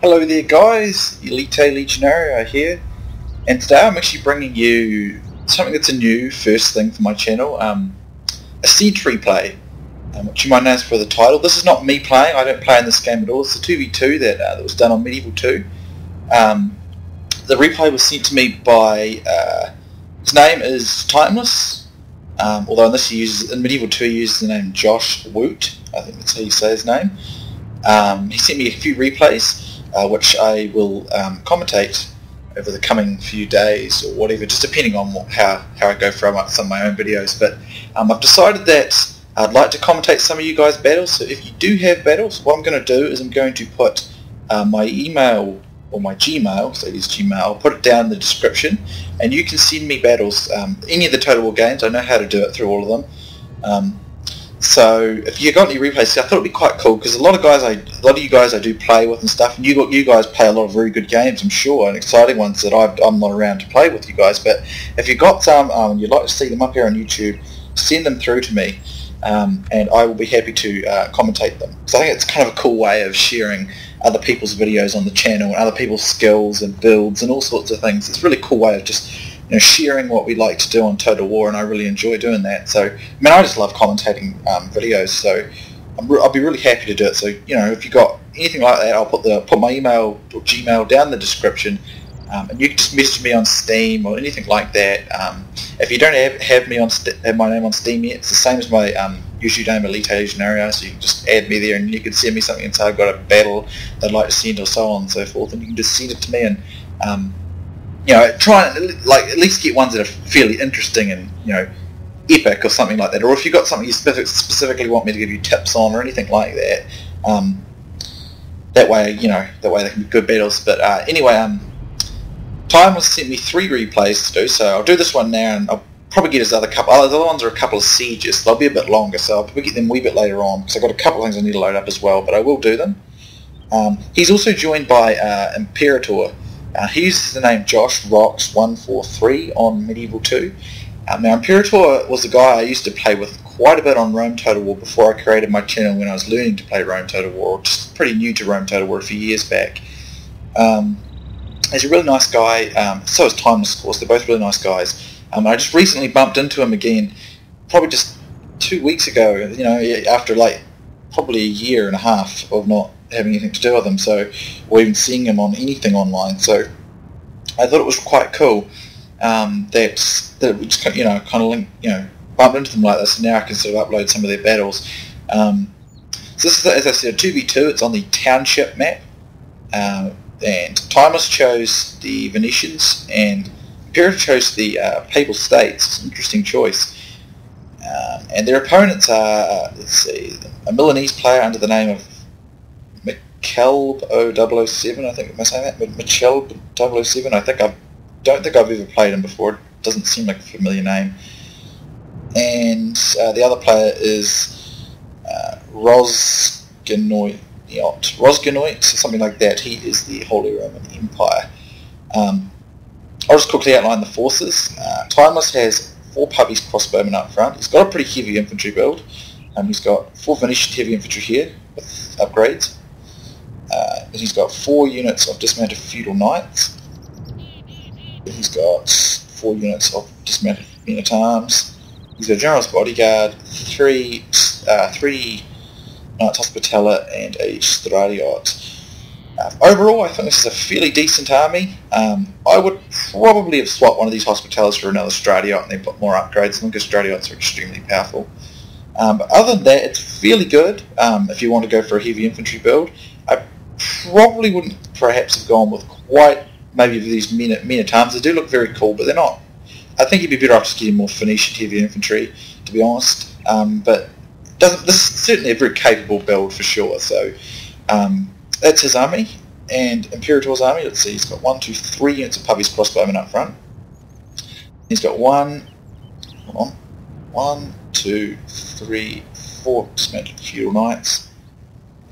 Hello there guys, Elite Legionario here, and today I'm actually bringing you something that's a new first thing for my channel, a siege replay, which you might notice for the title. This is not me playing, I don't play in this game at all. It's a 2v2 that was done on Medieval 2. The replay was sent to me by, his name is Timeless, although in Medieval 2 he uses the name JoshWhut, I think that's how you say his name. He sent me a few replays, which I will commentate over the coming few days or whatever, just depending on how I go through some of my own videos. But I've decided that I'd like to commentate some of you guys' battles, so if you do have battles, what I'm going to do is I'm going to put my email or my Gmail, so I use Gmail, I'll put it down in the description, and you can send me battles, any of the Total War games. I know how to do it through all of them. So if you got any replays, I thought it'd be quite cool because a lot of you guys I do play with and stuff, and you guys play a lot of very good games, I'm sure, and exciting ones that I'm not around to play with you guys. But if you got some, you'd like to see them up here on YouTube, send them through to me, and I will be happy to commentate them. So I think it's kind of a cool way of sharing other people's videos on the channel and other people's skills and builds and all sorts of things. It's a really cool way of just sharing what we like to do on Total War, and I really enjoy doing that. So, I mean, I just love commentating videos, so I'll be really happy to do it. So, if you got anything like that, I'll put my email or Gmail down in the description, and you can just message me on Steam or anything like that. If you don't have my name on Steam yet, it's the same as my YouTube name, Elite Legionario, so you can just add me there, and you can send me something and say I've got a battle that I'd like to send, or so on and so forth, and you can just send it to me, and try and at least get ones that are fairly interesting and epic or something like that. Or if you've got something you specifically want me to give you tips on or anything like that, that way they can be good battles. But anyway, Timeless sent me 3 replays to do, so I'll do this one now, and I'll probably get his other couple. The other ones are a couple of sieges, so they'll be a bit longer, so I'll probably get them a wee bit later on because I've got a couple of things I need to load up as well, but I will do them. He's also joined by Imperator. He uses the name JoshWhut143 on Medieval 2. Now, Imperator was a guy I used to play with quite a bit on Rome Total War before I created my channel, when I was learning to play Rome Total War, just pretty new to Rome Total War a few years back. He's a really nice guy, so is Timeless, of course. They're both really nice guys. I just recently bumped into him again, probably just 2 weeks ago, after probably a year and a half of not having anything to do with him, or even seeing him on anything online. So I thought it was quite cool that we just kind of link, bumped into them like this, and now I can sort of upload some of their battles. So this is, as I said, a 2v2. It's on the township map, and Timeless chose the Venetians, and Imperator chose the Papal States. It's an interesting choice. And their opponents are, let's see, a Milanese player under the name of Kelb007, I think, am I saying that? Michelb007, I don't think I've ever played him before. It doesn't seem like a familiar name. And the other player is Rozngiot-Holy, or something like that. He is the Holy Roman Empire. I'll just quickly outline the forces. Timeless has 4 puppies crossbowmen up front. He's got a pretty heavy infantry build. He's got 4 Venetian heavy infantry here with upgrades. He's got 4 units of dismounted feudal knights. He's got 4 units of dismounted men-at-arms. He's got a general's bodyguard, 3 knights hospitaller, and a stradiot. Overall, I think this is a fairly decent army. I would probably have swapped one of these hospitallers for another stradiot and then put more upgrades. I think the stradiots are extremely powerful. But other than that, it's fairly good if you want to go for a heavy infantry build. I probably wouldn't perhaps have gone with quite maybe these men-at-arms. They do look very cool, but they're not. I think you'd be better off just getting more Phoenician heavy infantry, to be honest. But this is certainly a very capable build for sure. So that's his army, and Imperator's army. Let's see, he's got 3 units of puppies crossbowmen up front. He's got 1, 2, 3, 4 dismounted feudal knights.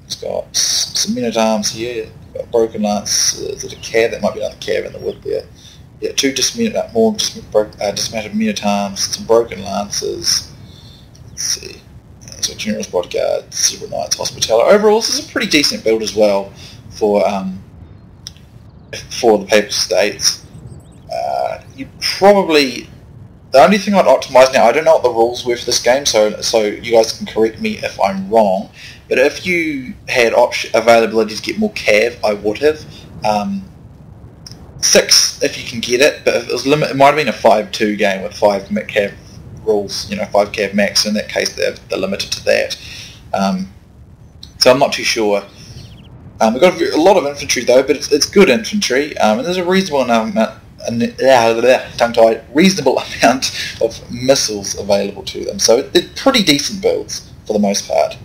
He's got some men-at-arms here. He's got broken lance. Is it a cav? That might be another cav in the wood there. Yeah, 2 dismounted men-at-arms, some broken lances. Let's see. So general's bodyguard, several knights hospitaller. Overall, this is a pretty decent build as well for for the Papal States, you probably... The only thing I'd optimise now, I don't know what the rules were for this game, so you guys can correct me if I'm wrong, but if you had availability to get more cav, I would have. 6 if you can get it, but if it was it might have been a 5-2 game with 5 cav rules, 5 cav max. In that case, they're limited to that. So I'm not too sure. We've got a lot of infantry though, but it's good infantry, and there's a reasonable amount of missiles available to them. So they're pretty decent builds for the most part.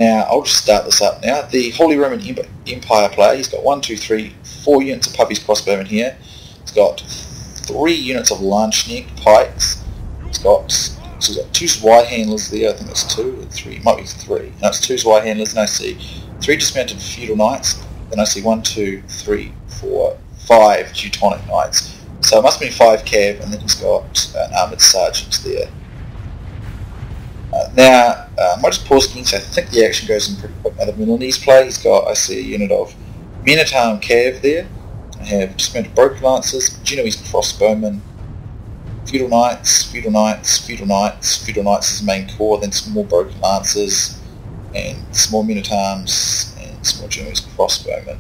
Now I'll just start this up now. The Holy Roman Empire player, he's got 1, 2, 3, 4 units of Puppy's crossbowmen here. He's got 3 units of Landsknecht pikes. He's got 2 Zweihandlers there. I think that's 2 or 3. It might be 3. No, it's 2 Zweihandlers, and I see 3 dismounted feudal knights. Then I see 1, 2, 3, 4, 5 Teutonic knights. So it must be 5 cav, and then he's got an armoured sergeant there. Now, I might just pause again, so I think the action goes in pretty quick. Now the Milanese play, he's got, I see a unit of Men-at-Arms cav there. I have dismounted broken lancers, Genoese crossbowmen, feudal knights, feudal knights, feudal knights, feudal knights as the main core, then some more broken lancers, and some more Men-at-Arms, and some more Genoese crossbowmen.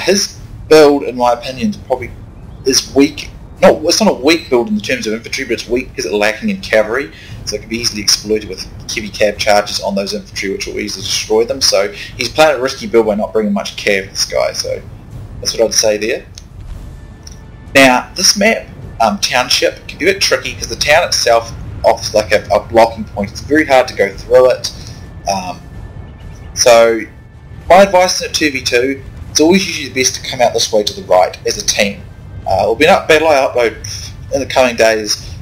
His build, in my opinion, is weak. It's not a weak build in the terms of infantry, but it's weak because it's lacking in cavalry, so it can be easily exploited with heavy cav charges on those infantry, which will easily destroy them. So he's playing a risky build by not bringing much cav, this guy, so that's what I'd say there. Now, this map, Township, can be a bit tricky because the town itself offers like a blocking point. It's very hard to go through it. So my advice in a 2v2, it's always usually best to come out this way to the right as a team. It'll be an battle I upload in the coming days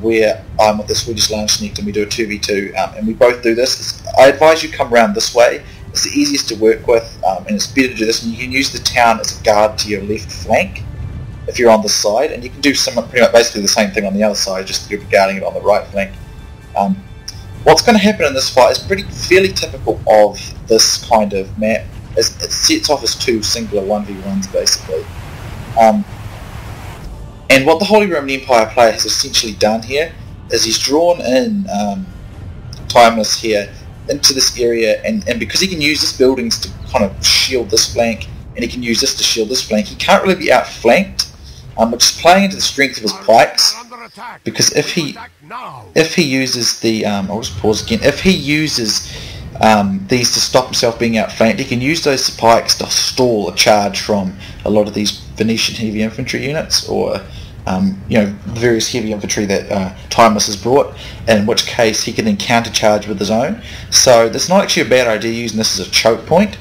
where I'm with the Swedish Landsknecht and we do a 2v2 and we both do this. I advise you come around this way. It's the easiest to work with and it's better to do this, and you can use the town as a guard to your left flank if you're on the side, and you can do pretty much basically the same thing on the other side, just you'll be guarding it on the right flank. What's going to happen in this fight is fairly typical of this kind of map. It sets off as 2 singular 1v1s basically. And what the Holy Roman Empire player has essentially done here is he's drawn in Timeless here into this area, and because he can use this buildings to kind of shield this flank, and he can use this to shield this flank, he can't really be outflanked, which is playing into the strength of his pikes, because if he uses the I'll just pause again. If he uses these to stop himself being outflanked, he can use those pikes to stall a charge from a lot of these Venetian heavy infantry units, or various heavy infantry that Timeless has brought, in which case he can then counter-charge with his own. So that's not actually a bad idea, using this as a choke point.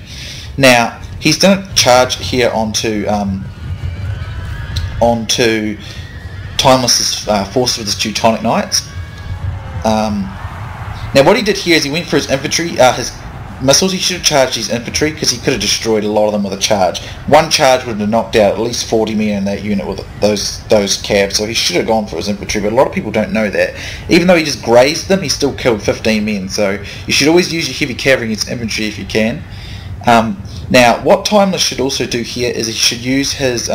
Now, he's done a charge here onto Timeless's force with his Teutonic Knights. Now what he did here is he went for his infantry, his missiles. He should have charged his infantry because he could have destroyed a lot of them with a charge. One charge would have knocked out at least 40 men in that unit with those cabs, so he should have gone for his infantry, but a lot of people don't know that. Even though he just grazed them, he still killed 15 men, so you should always use your heavy cavalry against infantry if you can. Now what Timeless should also do here is he should use his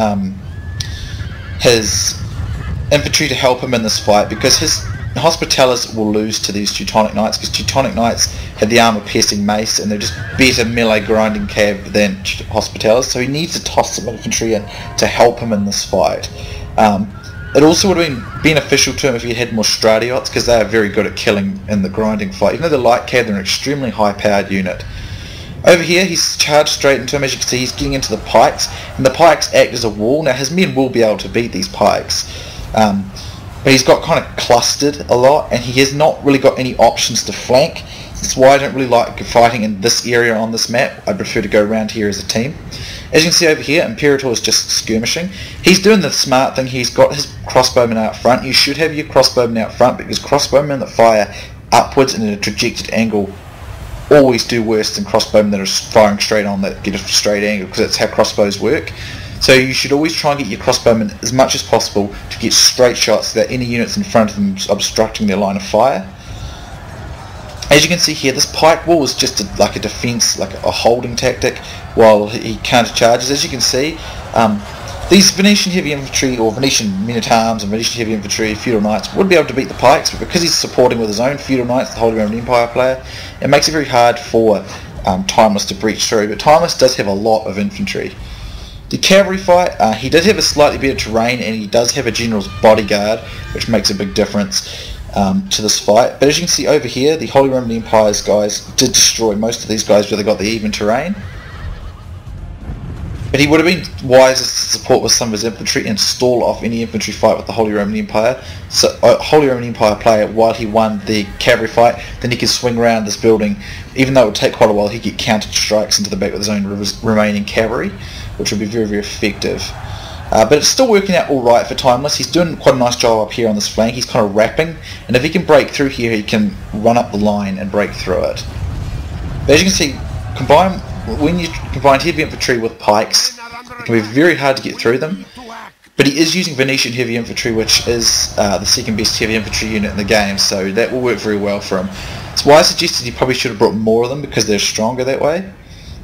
infantry to help him in this fight, because his Hospitalis will lose to these Teutonic Knights, because Teutonic Knights have the armor-piercing mace and they're just better melee-grinding cav than Hospitalis, so he needs to toss some infantry in to help him in this fight. It also would have been beneficial to him if he had more Stratiots, because they are very good at killing in the grinding fight. Even though they're light cav, they're an extremely high-powered unit. Over here, he's charged straight into him. As you can see, he's getting into the pikes, and the pikes act as a wall. Now, his men will be able to beat these pikes, but he's got kind of clustered a lot, and he has not really got any options to flank. That's why I don't really like fighting in this area on this map. I prefer to go around here as a team. As you can see over here, Imperator is just skirmishing. He's doing the smart thing. He's got his crossbowmen out front. You should have your crossbowmen out front, because crossbowmen that fire upwards in a trajected angle always do worse than crossbowmen that are firing straight on, that get a straight angle, because that's how crossbows work. So you should always try and get your crossbowmen as much as possible to get straight shots so that any units in front of them obstructing their line of fire. As you can see here, this pike wall is just like a defense, like a holding tactic while he counter-charges. As you can see, these Venetian heavy infantry, or Venetian men-at-arms and Venetian heavy infantry, feudal knights, would be able to beat the pikes, but because he's supporting with his own feudal knights, the Holy Roman Empire player, it makes it very hard for Timeless to breach through. But Timeless does have a lot of infantry. The cavalry fight, he did have a slightly better terrain, and he does have a general's bodyguard, which makes a big difference to this fight. But as you can see over here, the Holy Roman Empire's guys did destroy most of these guys where they got the even terrain. But he would have been wiser to support with some of his infantry and stall off any infantry fight with the Holy Roman Empire. So Holy Roman Empire player, while he won the cavalry fight, then he could swing around this building. Even though it would take quite a while, he'd get counter strikes into the back with his own remaining cavalry, which would be very, very effective. But it's still working out alright for Timeless. He's doing quite a nice job up here on this flank. He's kind of wrapping, and if he can break through here, he can run up the line and break through it. But as you can see, when you combine heavy infantry with pikes, it can be very hard to get through them. But he is using Venetian heavy infantry, which is the second best heavy infantry unit in the game, so that will work very well for him. That's why I suggested he probably should have brought more of them, because they're stronger that way.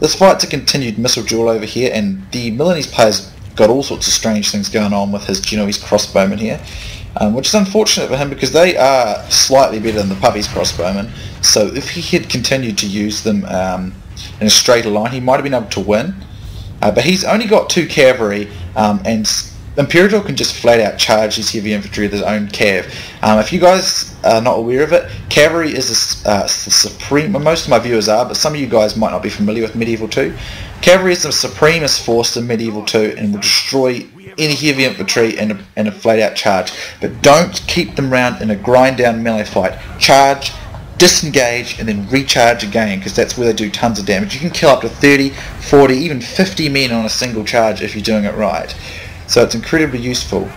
This fight's a continued missile duel over here, and the Milanese player's got all sorts of strange things going on with his Genoese crossbowmen here, which is unfortunate for him because they are slightly better than the Puppy's crossbowmen. So if he had continued to use them in a straighter line, he might have been able to win. But he's only got 2 cavalry, and Imperator can just flat out charge his heavy infantry with his own cav. If you guys are not aware of it, cavalry is the supreme, well, most of my viewers are, but some of you guys might not be familiar with Medieval 2. Cavalry is the supremest force in Medieval 2 and will destroy any heavy infantry in a flat out charge. But don't keep them round in a grind down melee fight. Charge, disengage, and then recharge again, because that's where they do tons of damage. You can kill up to 30, 40, even 50 men on a single charge if you're doing it right. So it's incredibly useful.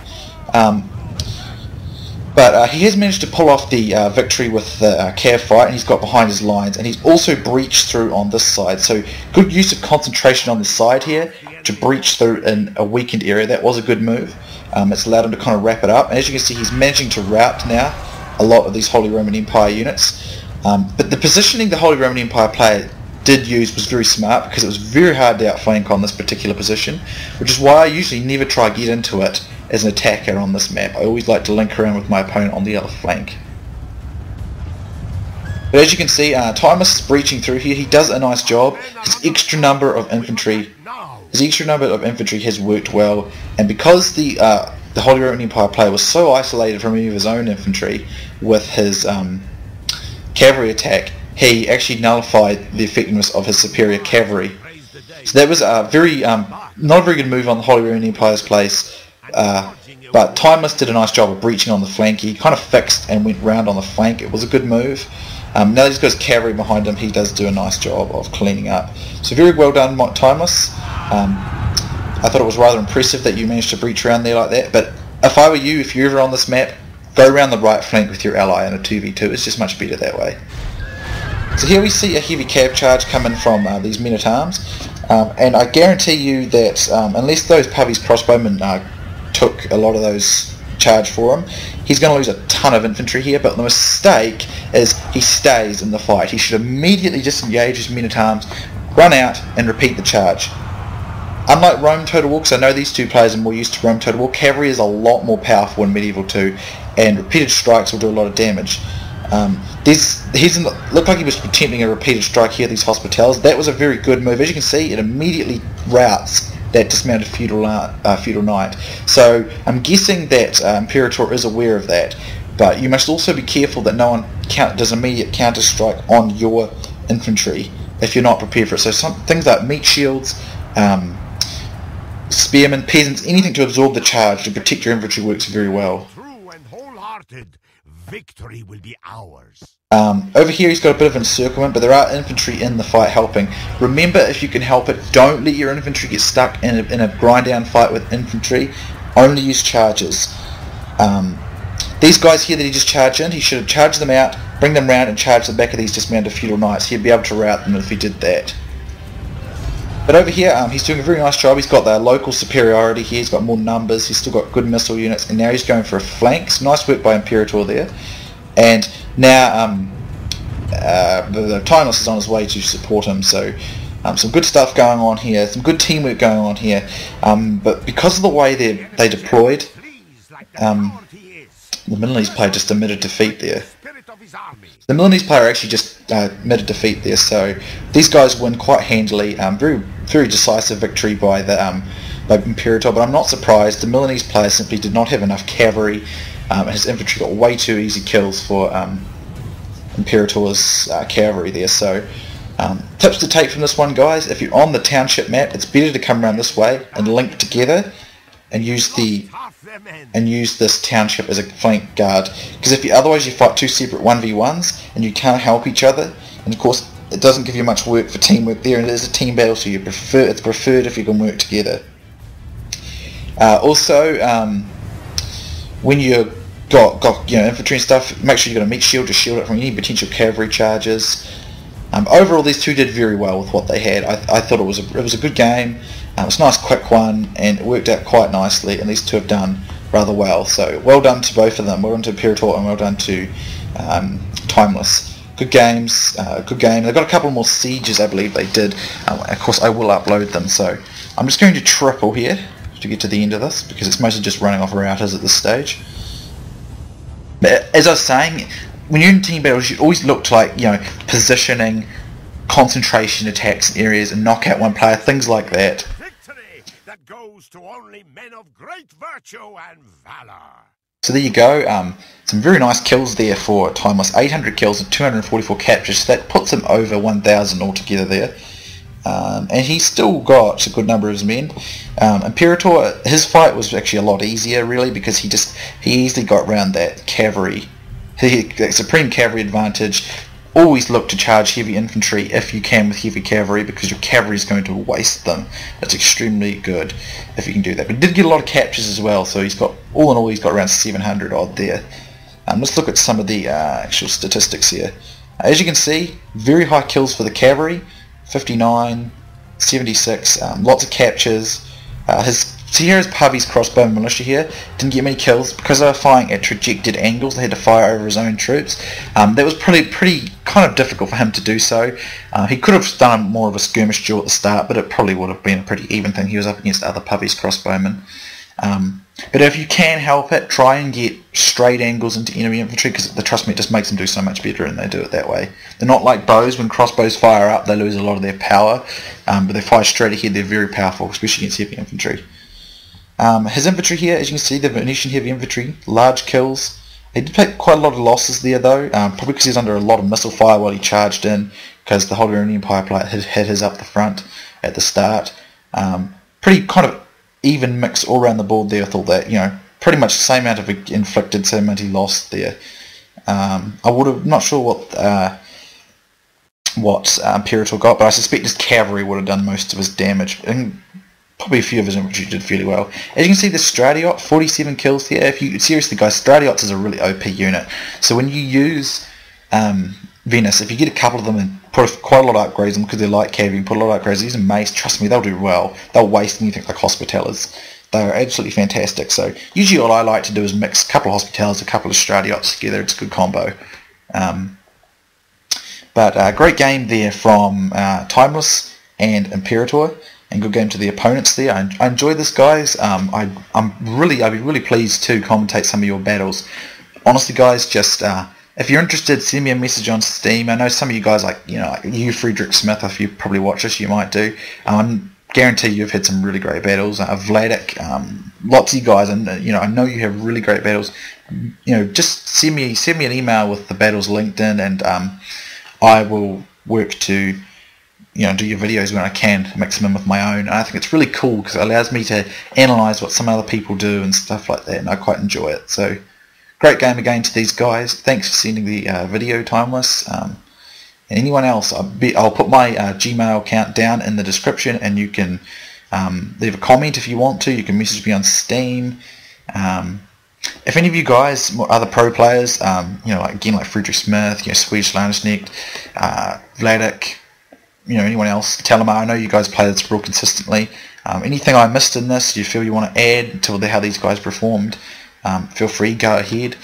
But he has managed to pull off the victory with the cav fight, and he's got behind his lines, and he's also breached through on this side. So good use of concentration on this side here to breach through in a weakened area. That was a good move. It's allowed him to kind of wrap it up, and as you can see, he's managing to rout now a lot of these Holy Roman Empire units. But the positioning the Holy Roman Empire player did use was very smart, because it was very hard to outflank on this particular position, which is why I usually never try to get into it as an attacker on this map. I always like to link around with my opponent on the other flank. But as you can see, Timeless is breaching through here. He does a nice job. His extra number of infantry has worked well, and because the Holy Roman Empire player was so isolated from any of his own infantry with his cavalry attack, he actually nullified the effectiveness of his superior cavalry. So that was a not a very good move on the Holy Roman Empire's place. But Timeless did a nice job of breaching on the flank. He kind of fixed and went round on the flank. It was a good move. Now that he's got his cavalry behind him, he does do a nice job of cleaning up. So very well done, Timeless. I thought it was rather impressive that you managed to breach around there like that. But if I were you, if you're ever on this map, go around the right flank with your ally in a 2v2. It's just much better that way. So here we see a heavy cav charge coming from these men-at-arms. And I guarantee you that unless those Puppy's crossbowmen took a lot of those charge for him, he's going to lose a ton of infantry here. But the mistake is he stays in the fight. He should immediately disengage his men-at-arms, run out, and repeat the charge. Unlike Rome Total War, because I know these two players are more used to Rome Total War, cavalry is a lot more powerful in Medieval 2, and repeated strikes will do a lot of damage. Looked like he was attempting a repeated strike here, these hospitals. That was a very good move. As you can see, it immediately routs that dismounted feudal knight. So I'm guessing that Imperator is aware of that, but you must also be careful that no one does immediate counter strike on your infantry if you're not prepared for it. So some things like meat shields, spearmen, peasants, anything to absorb the charge to protect your infantry works very well. True and wholehearted, victory will be ours. Over here he's got a bit of encirclement, but there are infantry in the fight helping. Remember, if you can help it, don't let your infantry get stuck in a grind down fight with infantry. Only use charges. These guys here that he just charged in, he should have charged them out, bring them round and charge the back of these dismounted feudal knights. He'd be able to rout them if he did that. But over here, he's doing a very nice job. He's got the local superiority here. He's got more numbers. He's still got good missile units, and now he's going for a flank. So nice work by Imperator there. And now the Timeless is on his way to support him, so some good stuff going on here, some good teamwork going on here, but because of the way they deployed, the Milanese player just admitted defeat there. The Milanese player actually just admitted defeat there, so these guys win quite handily. Very decisive victory by the Imperator, but I'm not surprised. The Milanese player simply did not have enough cavalry. His infantry got way too easy kills for Imperator's cavalry there. So tips to take from this one, guys: if you're on the township map, it's better to come around this way and link together and use this township as a flank guard, because otherwise you fight two separate 1v1s and you can't help each other, and of course it doesn't give you much work for teamwork there, and it is a team battle, so it's preferred if you can work together. Also, when you've got infantry and stuff, make sure you've got a meat shield to shield it from any potential cavalry charges. Overall, these two did very well with what they had. I thought it was a good game. It was a nice quick one, and it worked out quite nicely, and these two have done rather well. So well done to both of them. Well done to Imperator and well done to Timeless. Good games, good game. They've got a couple more sieges, I believe they did. Of course, I will upload them. So I'm just going to triple here to get to the end of this, because it's mostly just running off routers at this stage. But as I was saying, when you're in team battles, you always look to, like, positioning, concentration attacks in areas, and knock out one player, things like that. Victory that goes to only men of great virtue and valor. So there you go. Some very nice kills there for Timeless. 800 kills and 244 captures. So that puts him over 1,000 altogether there. And he's still got a good number of his men. Imperator, his fight was actually a lot easier, really, because he easily got around that cavalry. That supreme cavalry advantage. Always look to charge heavy infantry if you can with heavy cavalry, because your cavalry is going to waste them. It's extremely good if you can do that. But he did get a lot of captures as well, so he's got, all in all, he's got around 700 odd there. Let's look at some of the actual statistics here. As you can see, very high kills for the cavalry, 59, 76, lots of captures. So here is Pavi's crossbow militia here. Didn't get many kills because they were firing at trajected angles. They had to fire over his own troops. That was pretty kind of difficult for him to do so. He could have done more of a skirmish duel at the start, but it probably would have been a pretty even thing. He was up against other Pavi's crossbowmen. But if you can help it, try and get straight angles into enemy infantry, because trust me, it just makes them do so much better, and they do it that way. They're not like bows. When crossbows fire up, they lose a lot of their power, but they fire straight ahead. They're very powerful, especially against heavy infantry. His infantry here, as you can see, the Venetian heavy infantry, large kills. He did take quite a lot of losses there, though, probably because he was under a lot of missile fire while he charged in, because the Holy Roman Empire player had his up the front at the start. Pretty kind of even mix all around the board there with all that, pretty much the same amount of inflicted, same amount he lost there. Not sure what Imperator got, but I suspect his cavalry would have done most of his damage, and probably a few of his infantry did fairly well. As you can see, the Stradiot, 47 kills here. Seriously, guys, Stradiots is a really OP unit. So when you use Venice, if you get a couple of them and put quite a lot of upgrades on them, because they're light cavalry, and put a lot of upgrades, use a mace, trust me, they'll do well. They'll waste anything like Hospitallers. They're absolutely fantastic. So usually all I like to do is mix a couple of Hospitallers, a couple of Stradiots together. It's a good combo. But a great game there from Timeless and Imperator, and good game to the opponents there. I enjoyed this, guys. I'd be really pleased to commentate some of your battles. Honestly, guys, just if you're interested, send me a message on Steam. I know some of you guys, like you, Frederick Smith, if you probably watch this, you might do. Guarantee you've had some really great battles. Vladik, lots of you guys, and I know you have really great battles. Just send me an email with the battles linked in, and I will work to do your videos when I can, mix them in with my own. And I think it's really cool because it allows me to analyse what some other people do and stuff like that, and I quite enjoy it. So great game again to these guys. Thanks for sending the video, Timeless. And anyone else, I'll put my Gmail account down in the description, and you can leave a comment if you want to. You can message me on Steam. If any of you guys, other pro players, like Frederick Smith, Swedish Landsknecht, Vladik, anyone else, Telemar, I know you guys play this real consistently. Anything I missed in this, you feel you want to add to how these guys performed, feel free, go ahead.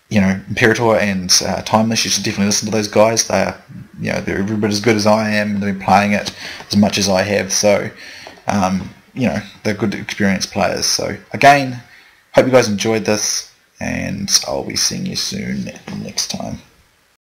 you know, Imperator and Timeless, you should definitely listen to those guys. They're every bit as good as I am, and they've been playing it as much as I have. So, they're good, experienced players. So, again, hope you guys enjoyed this, and I'll be seeing you soon next time.